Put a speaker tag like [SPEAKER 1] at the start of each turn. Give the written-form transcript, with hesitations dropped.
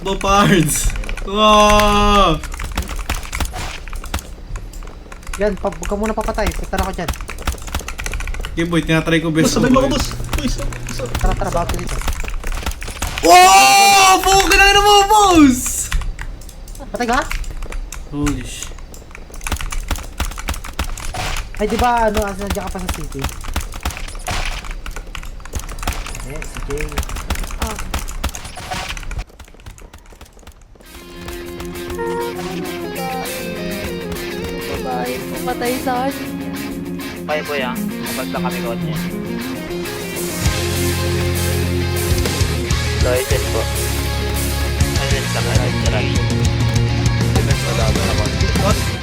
[SPEAKER 1] Takbo, Pards! Wow!
[SPEAKER 2] Yan, huwag ka muna papatay. Punta na ako dyan.
[SPEAKER 1] Okay, boy, tinatry ko
[SPEAKER 3] Boss,
[SPEAKER 1] best
[SPEAKER 3] sabay
[SPEAKER 1] ko,
[SPEAKER 3] mo ako,
[SPEAKER 1] boy.
[SPEAKER 3] boss. Boss, boss.
[SPEAKER 2] Tara, tara, bago dito.
[SPEAKER 1] Wow! Puka na mo, boss!
[SPEAKER 2] Patay ka?
[SPEAKER 1] Holy sh...
[SPEAKER 2] Ay, di ba, ano, nandiyan ka pa sa city? Eh, si Jay.
[SPEAKER 4] Babae, pumatay sa akin.
[SPEAKER 5] Kaya po yan. Kapag lang kami kotse. Loiset po. Loiset kami. Loiset.
[SPEAKER 6] Wala na naman.